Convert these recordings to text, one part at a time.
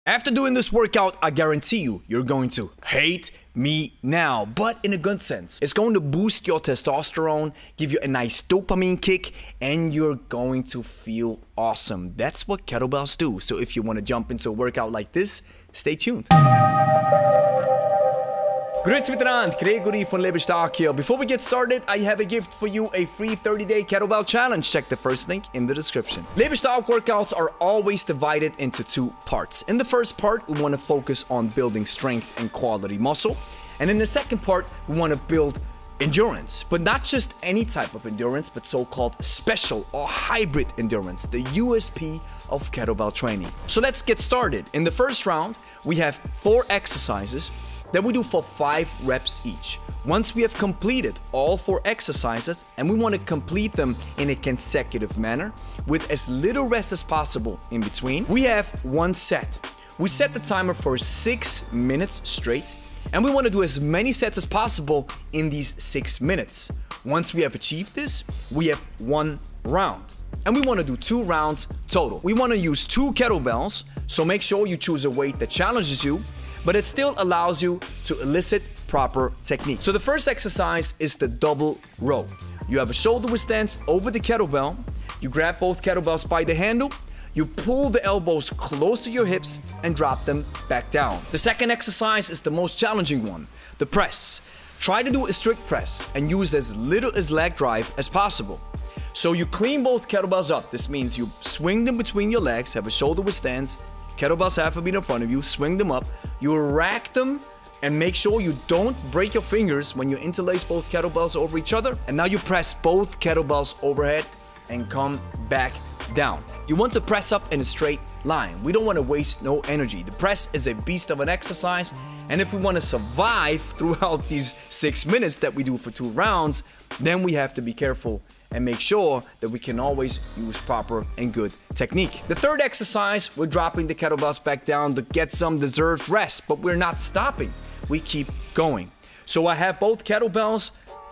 After doing this workout, I guarantee you're going to hate me now, but in a good sense. It's going to boost your testosterone, give you a nice dopamine kick, and you're going to feel awesome. That's what kettlebells do. So if you want to jump into a workout like this, stay tuned. Grüezi miteinander, Gregory von Lebe here. Before we get started, I have a gift for you, a free 30-day kettlebell challenge. Check the first link in the description. Lebe workouts are always divided into two parts. In the first part, we want to focus on building strength and quality muscle. And in the second part, we want to build endurance, but not just any type of endurance, but so-called special or hybrid endurance, the USP of kettlebell training. So let's get started. In the first round, we have 4 exercises that we do for 5 reps each. Once we have completed all 4 exercises, and we want to complete them in a consecutive manner with as little rest as possible in between, we have 1 set. We set the timer for 6 minutes straight, and we want to do as many sets as possible in these 6 minutes. Once we have achieved this, we have 1 round. And we want to do 2 rounds total. We want to use 2 kettlebells, so make sure you choose a weight that challenges you, but it still allows you to elicit proper technique. So the first exercise is the double row. You have a shoulder width stance over the kettlebell. You grab both kettlebells by the handle. You pull the elbows close to your hips and drop them back down. The second exercise is the most challenging one, the press. Try to do a strict press and use as little as leg drive as possible. So you clean both kettlebells up. This means you swing them between your legs, have a shoulder width stance, kettlebells half a meter in front of you, swing them up, you rack them, and make sure you don't break your fingers when you interlace both kettlebells over each other. And now you press both kettlebells overhead and come back down. You want to press up in a straight line. We don't want to waste no energy. The press is a beast of an exercise, and if we want to survive throughout these 6 minutes that we do for 2 rounds, then we have to be careful and make sure that we can always use proper and good technique. The third exercise, we're dropping the kettlebells back down to get some deserved rest, but we're not stopping. We keep going. So I have both kettlebells,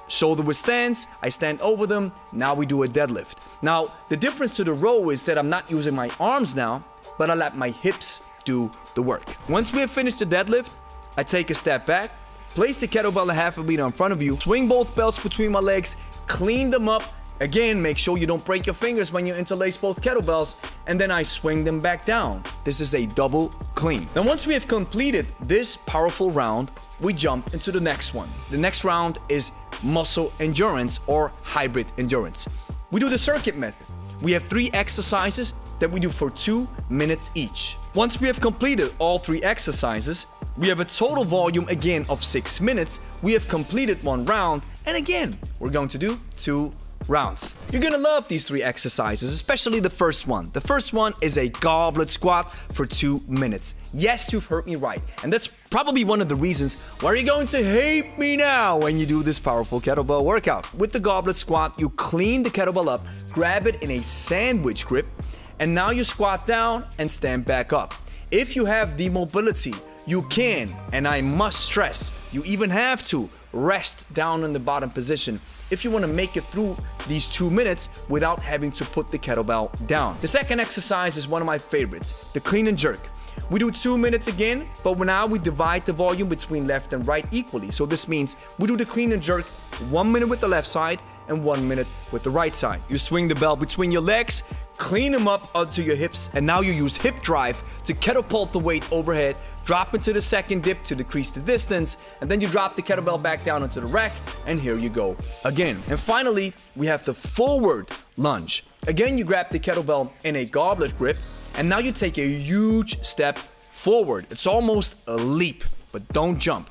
shoulder width stance, I stand over them, now we do a deadlift. Now, the difference to the row is that I'm not using my arms now, but I let my hips do the work. Once we have finished the deadlift, I take a step back, place the kettlebell a half a meter in front of you, swing both belts between my legs, clean them up. Again, make sure you don't break your fingers when you interlace both kettlebells, and then I swing them back down. This is a double clean. Now, once we have completed this powerful round, we jump into the next one. The next round is muscle endurance or hybrid endurance. We do the circuit method. We have 3 exercises that we do for 2 minutes each. Once we have completed all 3 exercises, we have a total volume again of 6 minutes. We have completed 1 round, and again, we're going to do 2 rounds. You're gonna love these 3 exercises, especially the first one. The first one is a goblet squat for 2 minutes. Yes, you've heard me right. And that's probably one of the reasons why you're going to hate me now when you do this powerful kettlebell workout. With the goblet squat, you clean the kettlebell up, grab it in a sandwich grip, and now you squat down and stand back up. If you have demobility, you can, and I must stress, you even have to rest down in the bottom position if you want to make it through these 2 minutes without having to put the kettlebell down. The second exercise is one of my favorites, the clean and jerk. We do 2 minutes again, but now we divide the volume between left and right equally. So this means we do the clean and jerk 1 minute with the left side and 1 minute with the right side. You swing the bell between your legs, clean them up onto your hips, and now you use hip drive to catapult the weight overhead, drop into the second dip to decrease the distance, and then you drop the kettlebell back down into the rack, and here you go again. And finally, we have the forward lunge. Again, you grab the kettlebell in a goblet grip, and now you take a huge step forward. It's almost a leap, but don't jump.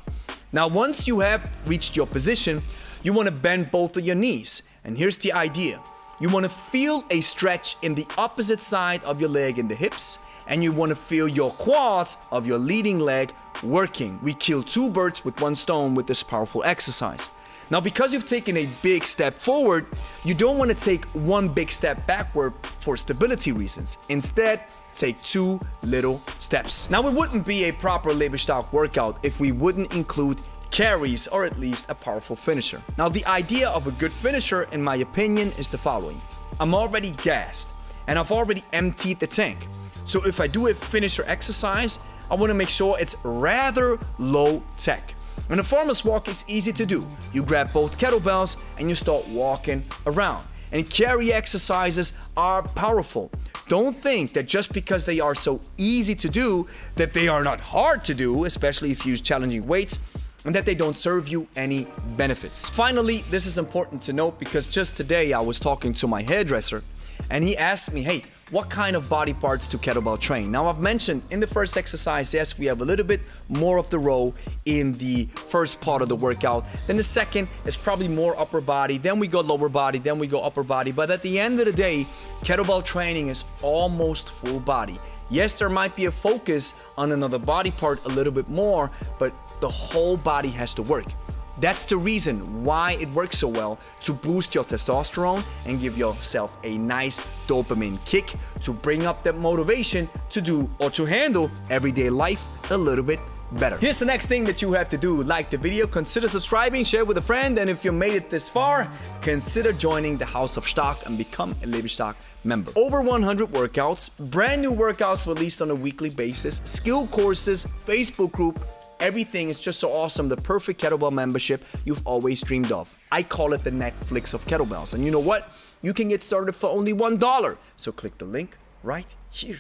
Now, once you have reached your position, you want to bend both of your knees. And here's the idea. You want to feel a stretch in the opposite side of your leg in the hips, and you want to feel your quads of your leading leg working. We kill 2 birds with 1 stone with this powerful exercise. Now, because you've taken a big step forward, you don't want to take 1 big step backward for stability reasons. Instead, take 2 little steps. Now, it wouldn't be a proper Lebe workout if we wouldn't include carries, or at least a powerful finisher. Now, the idea of a good finisher, in my opinion, is the following. I'm already gassed, and I've already emptied the tank. So if I do a finisher exercise, I want to make sure it's rather low tech. And a farmer's walk is easy to do. You grab both kettlebells and you start walking around. And carry exercises are powerful. Don't think that just because they are so easy to do, that they are not hard to do, especially if you use challenging weights, and that they don't serve you any benefits. Finally, this is important to note because just today I was talking to my hairdresser and he asked me, hey, what kind of body parts do kettlebell train? Now, I've mentioned in the first exercise, yes, we have a little bit more of the row in the first part of the workout. Then the second is probably more upper body. Then we go lower body, then we go upper body. But at the end of the day, kettlebell training is almost full body. Yes, there might be a focus on another body part a little bit more, but the whole body has to work. That's the reason why it works so well, to boost your testosterone and give yourself a nice dopamine kick to bring up that motivation to do or to handle everyday life a little bit better. Here's the next thing that you have to do. Like the video, consider subscribing, share with a friend, and if you made it this far, consider joining the House of Stark and become a Lebe Stark member. Over 100 workouts, brand new workouts released on a weekly basis, skill courses, Facebook group. Everything is just so awesome. The perfect kettlebell membership you've always dreamed of. I call it the Netflix of kettlebells. And you know what? You can get started for only $1. So click the link right here.